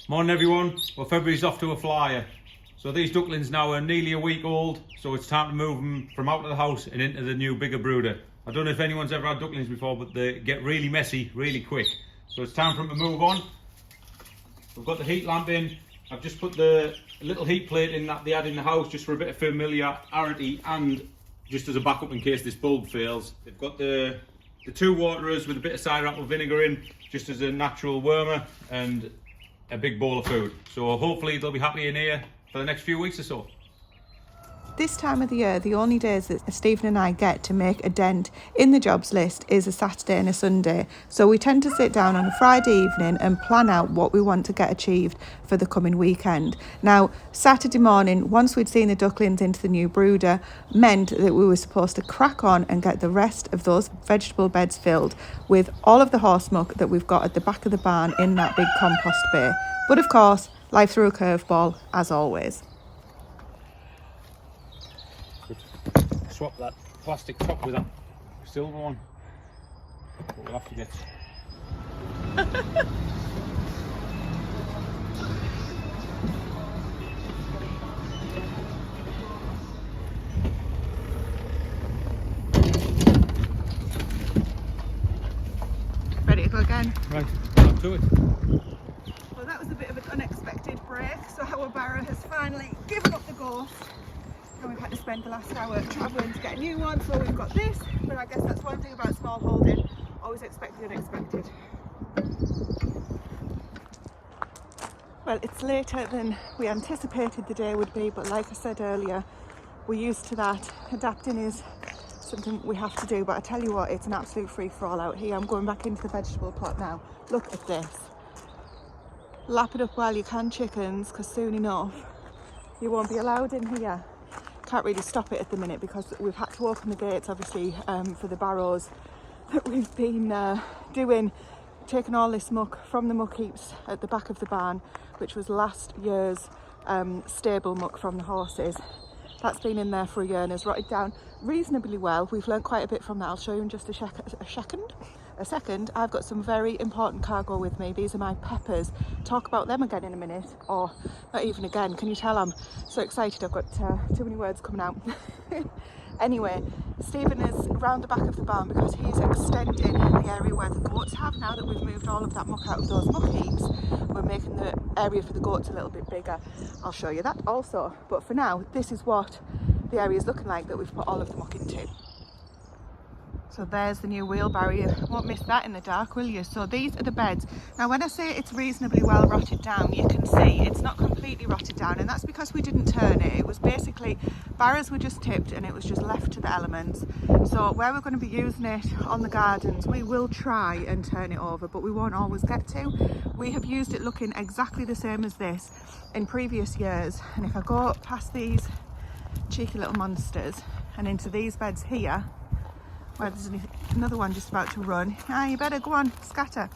Morning everyone. Well, February's off to a flyer. So these ducklings now are nearly a week old, so it's time to move them from out of the house and into the new bigger brooder. I don't know if anyone's ever had ducklings before, but they get really messy really quick. So it's time for them to move on. We've got the heat lamp in. I've just put the little heat plate in that they had in the house just for a bit of familiarity and just as a backup in case this bulb fails. They've got the two waterers with a bit of cider apple vinegar in just as a natural warmer and a big bowl of food. So hopefully they'll be happy in here for the next few weeks or so. This time of the year, the only days that Stephen and I get to make a dent in the jobs list is a Saturday and a Sunday. So we tend to sit down on a Friday evening and plan out what we want to get achieved for the coming weekend. Now, Saturday morning, once we'd seen the ducklings into the new brooder, meant that we were supposed to crack on and get the rest of those vegetable beds filled with all of the horse muck that we've got at the back of the barn in that big compost bay. But of course, life threw a curveball, as always. Swap that plastic top with that silver one. But we'll have to get. Ready to go again? Right, up to it. Well, that was a bit of an unexpected break, so our barrow has finally given up the ghost. And we've had to spend the last hour travelling to get a new one, so we've got this. But I guess that's one thing about small holding, always expect the unexpected. Well, it's later than we anticipated the day would be, but like I said earlier, we're used to that. Adapting is something we have to do, but I tell you what, it's an absolute free-for-all out here. I'm going back into the vegetable plot now. Look at this. Lap it up while you can, chickens, because soon enough you won't be allowed in here. Can't really stop it at the minute because we've had to open the gates, obviously, for the barrows that we've been doing, taking all this muck from the muck heaps at the back of the barn, which was last year's stable muck from the horses. That's been in there for a year and has rotted down reasonably well. We've learned quite a bit from that. I'll show you in just a second. I've got some very important cargo with me. These are my peppers. Talk about them again in a minute, or not even again. Can you tell I'm so excited? I've got too many words coming out. Anyway, Stephen is round the back of the barn because he's extending the area where the goats have. Now that we've moved all of that muck out of those muck heaps, we're making the area for the goats a little bit bigger. I'll show you that also. But for now, this is what the area is looking like that we've put all of the muck into. So there's the new wheelbarrow. You won't miss that in the dark, will you? So these are the beds. Now when I say it's reasonably well rotted down, you can see it's not completely rotted down, and that's because we didn't turn it. It was basically, barrows were just tipped and it was just left to the elements. So where we're going to be using it on the gardens, we will try and turn it over, but we won't always get to. We have used it looking exactly the same as this in previous years, and if I go past these cheeky little monsters and into these beds here, where there's another one just about to run. You better go on, scatter.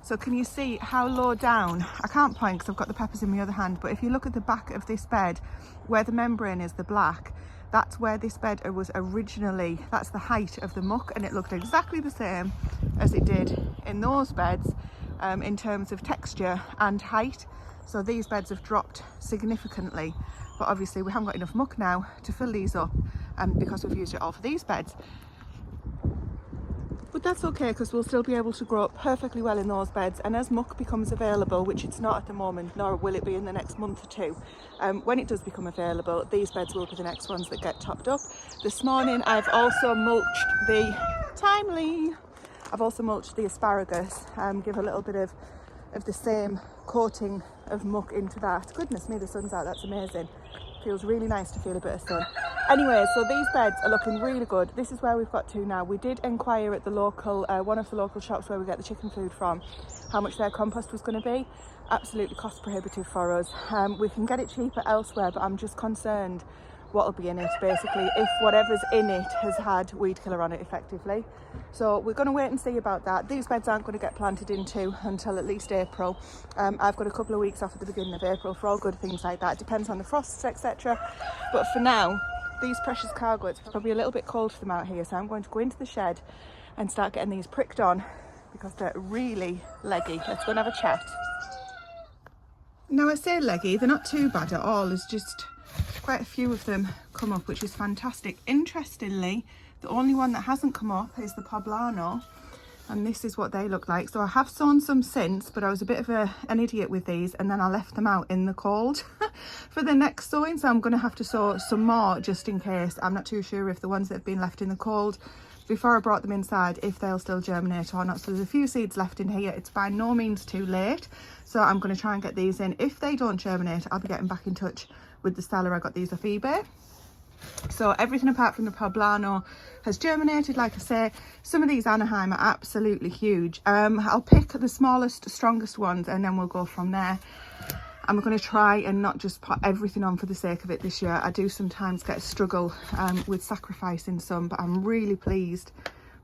So can you see how low down? I can't point because I've got the peppers in my other hand, but if you look at the back of this bed, where the membrane is, the black, that's where this bed was originally, that's the height of the muck, and it looked exactly the same as it did in those beds in terms of texture and height. So these beds have dropped significantly, but obviously we haven't got enough muck now to fill these up because we've used it all for these beds. But that's okay because we'll still be able to grow up perfectly well in those beds, and as muck becomes available, which it's not at the moment, nor will it be in the next month or two, when it does become available, these beds will be the next ones that get topped up. This morning I've also mulched the asparagus, give a little bit of the same coating of muck into that. Goodness me, the sun's out, that's amazing. Feels really nice to feel a bit of sun. Anyway, so these beds are looking really good. This is where we've got to now. We did inquire at the local, one of the local shops where we get the chicken food from, how much their compost was going to be. Absolutely cost prohibitive for us. We can get it cheaper elsewhere, but I'm just concerned what will be in it, basically, if whatever's in it has had weed killer on it effectively. So we're going to wait and see about that. These beds aren't going to get planted into until at least April. I've got a couple of weeks off at the beginning of April for all good things like that. It depends on the frosts, etc. But for now, these precious cargo, it's probably a little bit cold for them out here, so I'm going to go into the shed and start getting these pricked on because they're really leggy. Let's go and have a chat. Now I say leggy, they're not too bad at all. There's just quite a few of them come up, which is fantastic. Interestingly, the only one that hasn't come up is the poblano, and this is what they look like. So I have sown some since, but I was a bit of an idiot with these, and then I left them out in the cold for the next sowing. So I'm going to have to sow some more just in case. I'm not too sure if the ones that have been left in the cold before I brought them inside, if they'll still germinate or not. So there's a few seeds left in here. It's by no means too late, so I'm going to try and get these in. If they don't germinate, I'll be getting back in touch with the seller. I got these off eBay. So everything apart from the poblano has germinated. Like I say, some of these Anaheim are absolutely huge. I'll pick the smallest, strongest ones, and then we'll go from there. I'm going to try and not just put everything on for the sake of it this year. I do sometimes get a struggle with sacrificing some, but I'm really pleased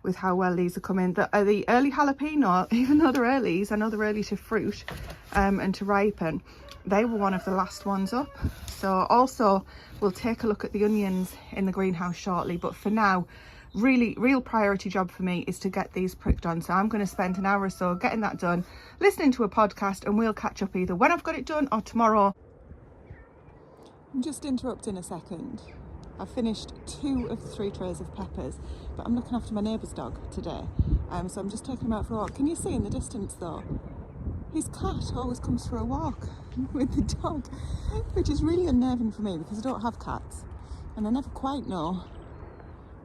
with how well these are coming. The early jalapeno, even though they're earlies, I know they're early to fruit and to ripen, they were one of the last ones up. So also we'll take a look at the onions in the greenhouse shortly, but for now, real priority job for me is to get these pricked on. So I'm going to spend an hour or so getting that done, listening to a podcast, and we'll catch up either when I've got it done or tomorrow. I'm just interrupting a second. I've finished 2 of the 3 trays of peppers, but I'm looking after my neighbour's dog today, so I'm just taking him out for a walk. Can you see in the distance though, his cat always comes for a walk with the dog, which is really unnerving for me because I don't have cats and I never quite know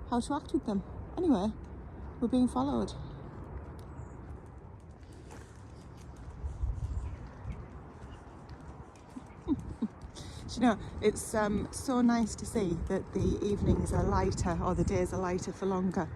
how to act with them. Anyway, we're being followed. You know, it's so nice to see that the evenings are lighter, or the days are lighter for longer.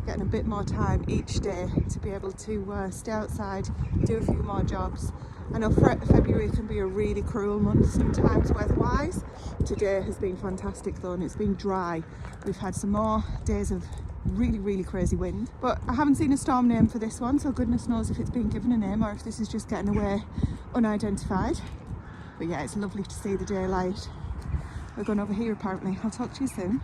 Getting a bit more time each day to be able to stay outside, do a few more jobs. I know February can be a really cruel month sometimes weather-wise. Today has been fantastic though, and it's been dry. We've had some more days of really crazy wind, but I haven't seen a storm name for this one, so goodness knows if it's been given a name or if this is just getting away unidentified. But yeah, it's lovely to see the daylight. We're going over here apparently. I'll talk to you soon.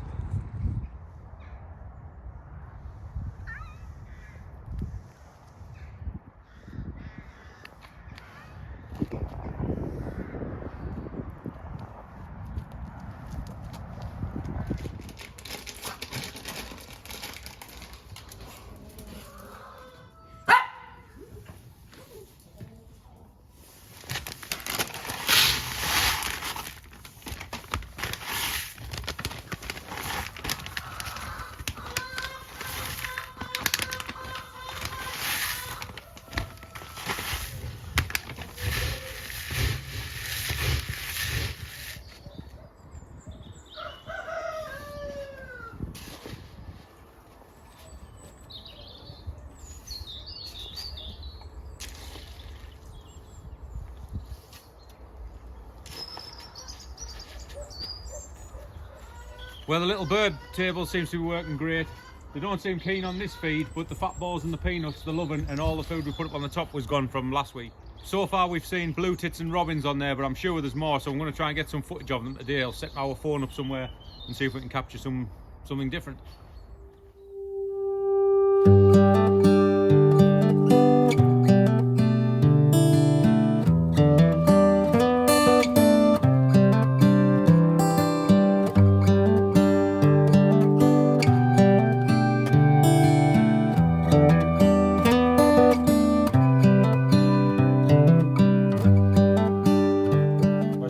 Well, the little bird table seems to be working great. They don't seem keen on this feed, but the fat balls and the peanuts they're loving, and all the food we put up on the top was gone from last week. So far we've seen blue tits and robins on there, but I'm sure there's more, so I'm going to try and get some footage of them today. I'll set our phone up somewhere and see if we can capture something different.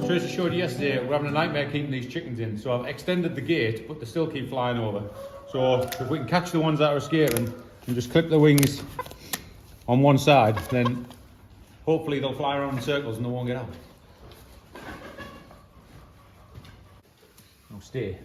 Tracy showed you yesterday, we're having a nightmare keeping these chickens in, so I've extended the gate, but they still keep flying over. So if we can catch the ones that are escaping and just clip the wings on one side, then hopefully they'll fly around in circles and they won't get out. Now stay.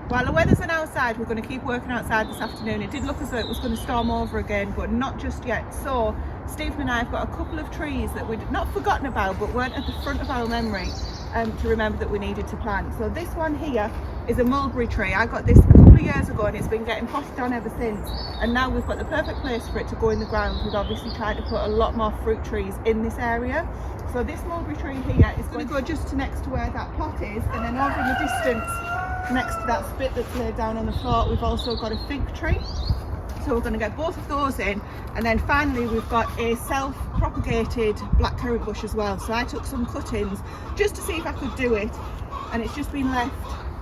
While the weather's been outside, we're going to keep working outside this afternoon. It did look as though it was going to storm over again, but not just yet. So Stephen and I have got a couple of trees that we'd not forgotten about, but weren't at the front of our memory to remember that we needed to plant. So this one here is a mulberry tree. I got this a couple of years ago and it's been getting potted on ever since. And now we've got the perfect place for it to go in the ground. We've obviously tried to put a lot more fruit trees in this area. So this mulberry tree here is going to go just next to where that plot is, and then over in the distance next to that spit that's laid down on the floor, we've also got a fig tree. So we're going to get both of those in, and then finally we've got a self-propagated blackcurrant bush as well. So I took some cuttings just to see if I could do it, and it's just been left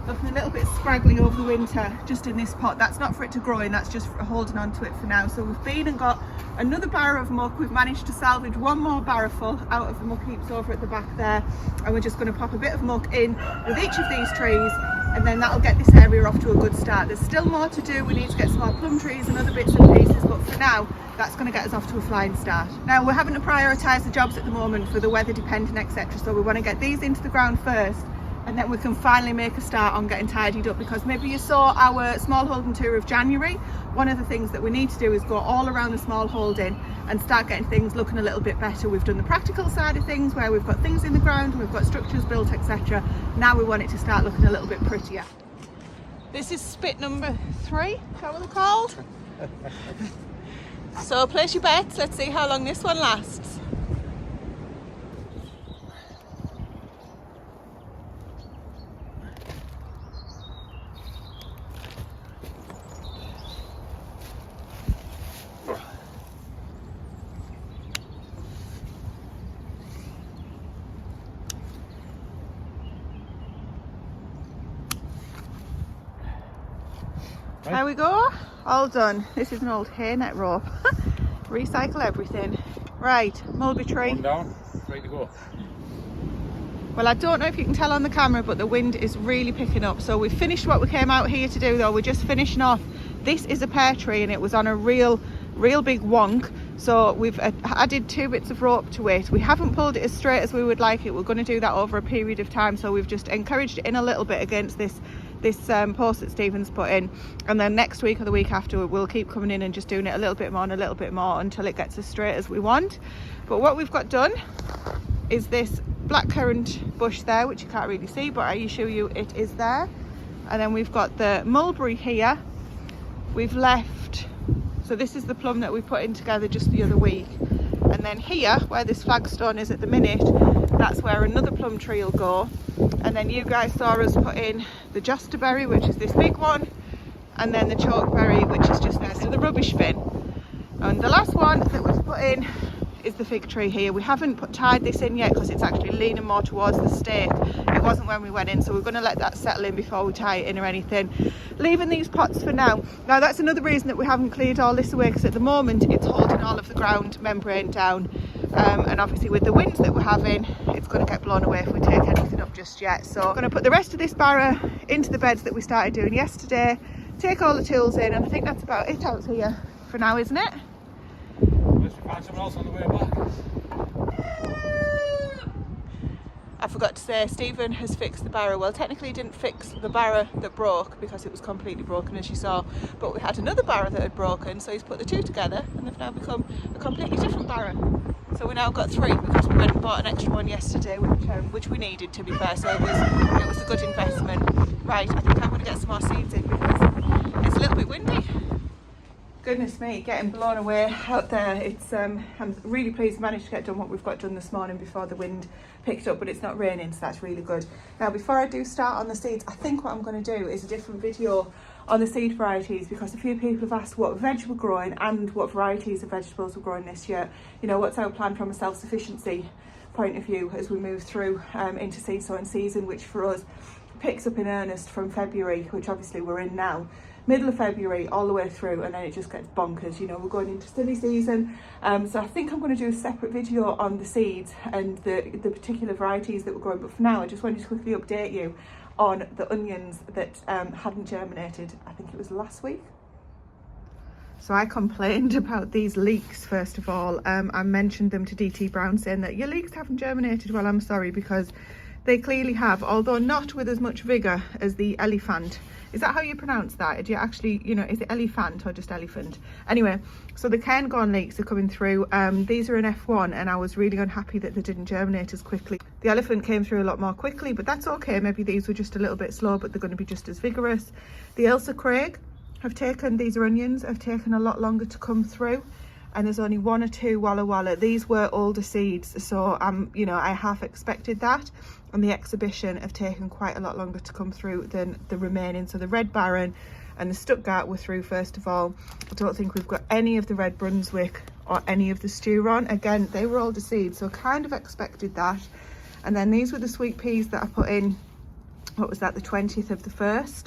looking a little bit scraggly over the winter just in this pot. That's not for it to grow in, that's just for holding on to it for now. So we've been and got another barrow of muck. We've managed to salvage one more barrow full out of the muck heaps over at the back there, and we're just going to pop a bit of muck in with each of these trees, and then that'll get this area off to a good start. There's still more to do. We need to get some more plum trees and other bits and pieces, but for now that's going to get us off to a flying start. Now we're having to prioritise the jobs at the moment for the weather dependent, etc. So we want to get these into the ground first, and then we can finally make a start on getting tidied up, because maybe you saw our Smallholding tour of January. One of the things that we need to do is go all around the Smallholding and start getting things looking a little bit better. We've done the practical side of things where we've got things in the ground and we've got structures built, etc. Now we want it to start looking a little bit prettier. This is spit number 3, is that what they're called? So place your bets, let's see how long this one lasts. There we go, all done. This is an old hairnet rope. Recycle everything. Right, mulberry tree. One down, ready to go. Well, I don't know if you can tell on the camera, but the wind is really picking up. So we've finished what we came out here to do though. We're just finishing off. This is a pear tree and it was on a real big wonk. So we've added 2 bits of rope to it. We haven't pulled it as straight as we would like it. We're going to do that over a period of time. So we've just encouraged it in a little bit against this post that Stephen's put in, and then next week or the week after we'll keep coming in and just doing it a little bit more and a little bit more until it gets as straight as we want. But what we've got done is this blackcurrant bush there, which you can't really see, but I assure you it is there. And then we've got the mulberry here. We've left, so this is the plum that we put in together just the other week, and then here where this flagstone is at the minute, that's where another plum tree will go. And then you guys saw us put in the josterberry, which is this big one, and then the chokeberry, which is just next to the rubbish bin. And the last one that we've put in is the fig tree here. We haven't tied this in yet because it's actually leaning more towards the stake. It wasn't when we went in, so we're going to let that settle in before we tie it in or anything. Leaving these pots for now. Now that's another reason that we haven't cleared all this away, because at the moment it's holding all of the ground membrane down, and obviously with the winds that we're having, it's going to get blown away if we take anything up just yet. So I'm going to put the rest of this barrow into the beds that we started doing yesterday, take all the tools in, and I think that's about it out here for now, isn't it? Unless we find someone else on the way back. I forgot to say, Stephen has fixed the barrow. Well, technically he didn't fix the barrow that broke because it was completely broken, as you saw, but we had another barrow that had broken, so he's put the 2 together and they've now become a completely different barrow. So we now got 3 because we went and bought an extra one yesterday, which we needed, to be fair, so it was a good investment. Right, I think I'm going to get some more seeds in because it's a little bit windy. Goodness me, getting blown away out there. It's I'm really pleased we managed to get done what we've got done this morning before the wind picked up, but it's not raining, so that's really good. Now before I do start on the seeds, I think what I'm going to do is a different video on the seed varieties, because a few people have asked what veg we're growing and what varieties of vegetables we're growing this year. You know, what's our plan from a self-sufficiency point of view as we move through into seed sowing season, which for us picks up in earnest from February, which obviously we're in now, middle of February all the way through, and then it just gets bonkers. You know, we're going into silly season, so I think I'm going to do a separate video on the seeds and the particular varieties that we're growing. But for now, I just wanted to quickly update you on the onions that hadn't germinated. I think it was last week. So I complained about these leeks first of all. I mentioned them to DT Brown, saying that your leeks haven't germinated. Well, I'm sorry, because they clearly have, although not with as much vigour as the elephant. Is that how you pronounce that? Do you actually, you know, is it elephant or just elephant? Anyway, so the Cairngorm leeks are coming through. These are an F1, and I was really unhappy that they didn't germinate as quickly. The elephant came through a lot more quickly, but that's okay. Maybe these were just a little bit slow, but they're going to be just as vigorous. The Ailsa Craig have taken, these are onions, have taken a lot longer to come through. And there's only 1 or 2 Walla Walla. These were older seeds, so you know, I half expected that. And the exhibition have taken quite a lot longer to come through than the remaining. So the Red Baron and the Stuttgart were through first of all. I don't think we've got any of the Red Brunswick or any of the Sturon. Again, they were all de-seed, so kind of expected that. And then these were the sweet peas that I put in, what was that, the 20th of the 1st.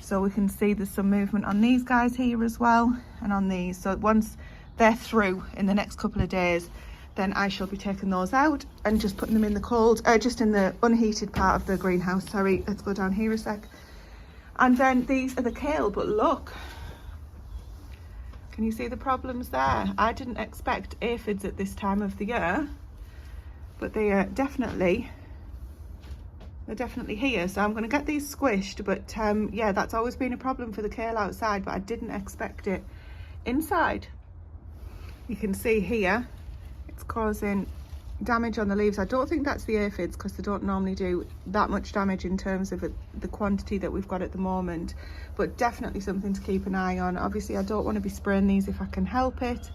So we can see there's some movement on these guys here as well, and on these. So once they're through in the next couple of days, then I shall be taking those out and just putting them in the cold, just in the unheated part of the greenhouse. Sorry, let's go down here a sec. And then these are the kale, but look, can you see the problems there? I didn't expect aphids at this time of the year, but they are definitely here. So I'm going to get these squished, but yeah, that's always been a problem for the kale outside, but I didn't expect it inside. You can see here it's causing damage on the leaves. I don't think that's the aphids, because they don't normally do that much damage in terms of the quantity that we've got at the moment, but definitely something to keep an eye on. Obviously I don't want to be spraying these if I can help it,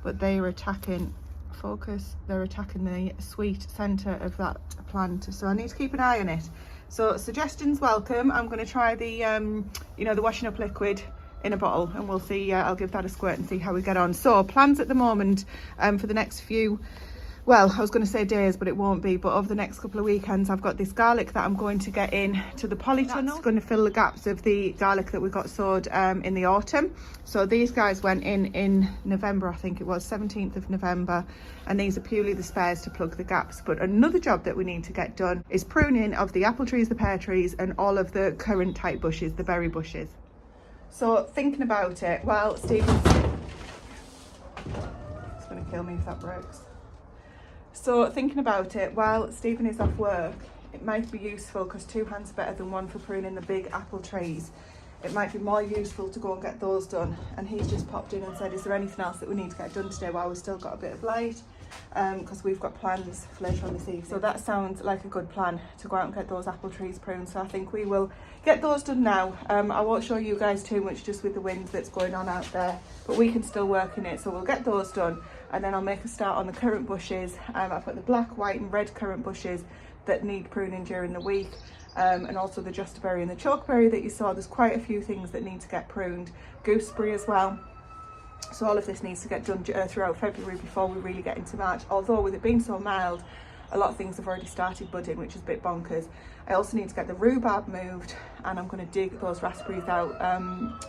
but they are attacking, focus, they're attacking the sweet center of that plant, so I need to keep an eye on it. So suggestions welcome. I'm going to try the you know, the washing up liquid in a bottle, and we'll see. I'll give that a squirt and see how we get on. So plans at the moment for the next few, well, I was going to say days, but it won't be, but over the next couple of weekends I've got this garlic that I'm going to get in to the polytunnel. It's going to fill the gaps of the garlic that we got sowed in the autumn. So these guys went in November, I think it was 17th of November, and these are purely the spares to plug the gaps. But another job that we need to get done is pruning of the apple trees, the pear trees, and all of the currant type bushes, the berry bushes. So thinking about it, well, Stephen's, it's going to kill me if that breaks. So thinking about it, while Stephen is off work, it might be useful, because two hands are better than one for pruning the big apple trees. It might be more useful to go and get those done. And he's just popped in and said, is there anything else that we need to get done today while we've still got a bit of light? Because we've got plans for later on this evening. So that sounds like a good plan, to go out and get those apple trees pruned. So I think we will get those done now. I won't show you guys too much just with the wind that's going on out there, but we can still work in it. So we'll get those done, and then I'll make a start on the currant bushes. I've got the black, white and red currant bushes that need pruning during the week. And also the josterberry and the chokeberry that you saw. There's quite a few things that need to get pruned. Gooseberry as well. So all of this needs to get done throughout February before we really get into March. Although with it being so mild, a lot of things have already started budding, which is a bit bonkers. I also need to get the rhubarb moved, and I'm going to dig those raspberries out,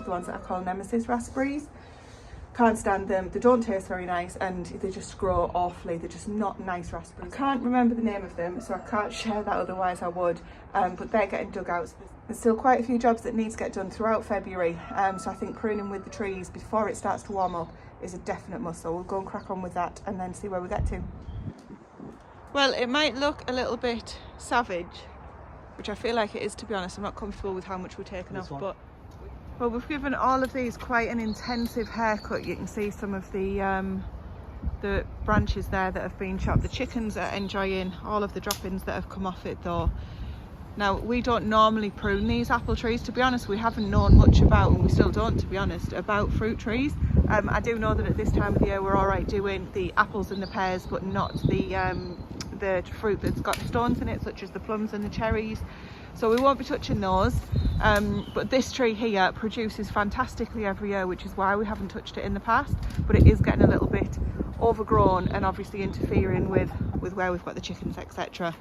the ones that I call Nemesis raspberries. Can't stand them, they don't taste very nice, and they just grow awfully. They're just not nice raspberries. I can't remember the name of them, so I can't share that, otherwise I would, but they're getting dug out. So there's still quite a few jobs that need to get done throughout February, so I think pruning with the trees before it starts to warm up is a definite must. So we'll go and crack on with that and then see where we get to. Well, it might look a little bit savage, which I feel like it is, to be honest. I'm not comfortable with how much we're taking off, but well, we've given all of these quite an intensive haircut. You can see some of the branches there that have been chopped. The chickens are enjoying all of the droppings that have come off it though. Now, we don't normally prune these apple trees. To be honest, we haven't known much about, and we still don't, to be honest, about fruit trees. I do know that at this time of the year we're all right doing the apples and the pears, but not the fruit that's got stones in it, such as the plums and the cherries. So we won't be touching those, but this tree here produces fantastically every year, which is why we haven't touched it in the past, but it is getting a little bit overgrown and obviously interfering with where we've got the chickens, etc.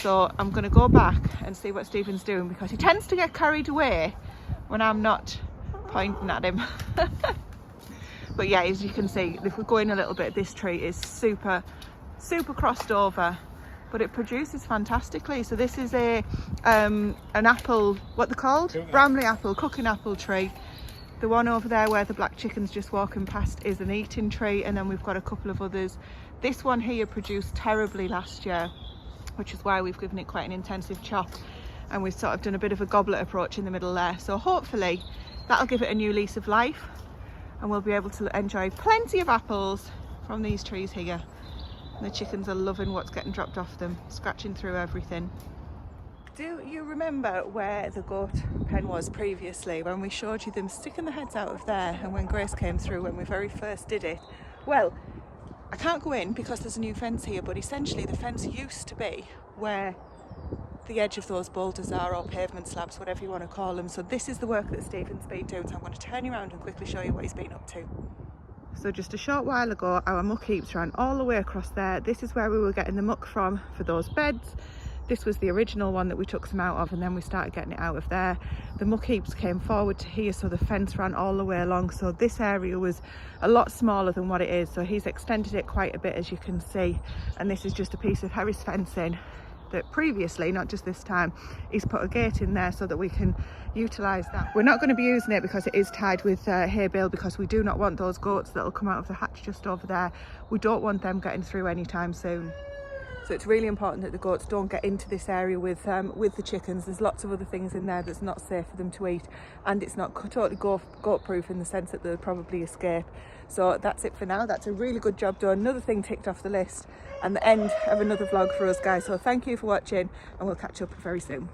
So I'm going to go back and see what Stephen's doing, because he tends to get carried away when I'm not pointing at him. But yeah, as you can see, if we go in a little bit, this tree is super crossed over, but it produces fantastically. So this is an apple, what they're called? Bramley apple, cooking apple tree. The one over there where the black chicken's just walking past is an eating tree, and then we've got a couple of others. This one here produced terribly last year, which is why we've given it quite an intensive chop, and we've sort of done a bit of a goblet approach in the middle there. So hopefully that'll give it a new lease of life, and we'll be able to enjoy plenty of apples from these trees here. And the chickens are loving what's getting dropped off them, scratching through everything. Do you remember where the goat pen was previously, when we showed you them sticking their heads out of there, and when Grace came through when we very first did it? Well, I can't go in because there's a new fence here, but essentially the fence used to be where the edge of those boulders are, or pavement slabs, whatever you want to call them. So this is the work that Stephen's been doing, so I'm going to turn you around and quickly show you what he's been up to. So just a short while ago, our muck heaps ran all the way across there. This is where we were getting the muck from for those beds. This was the original one that we took some out of, and then we started getting it out of there. The muck heaps came forward to here, so the fence ran all the way along. So this area was a lot smaller than what it is. So he's extended it quite a bit, as you can see. And this is just a piece of Harris fencing that previously, not just this time, he's put a gate in there so that we can utilise that. We're not going to be using it because it is tied with hay bale, because we do not want those goats that will come out of the hatch just over there. We don't want them getting through anytime soon. So it's really important that the goats don't get into this area with the chickens. There's lots of other things in there that's not safe for them to eat, and it's not totally goat proof in the sense that they'll probably escape. So that's it for now. That's a really good job done. Another thing ticked off the list, and the end of another vlog for us, guys. So thank you for watching, and we'll catch up very soon.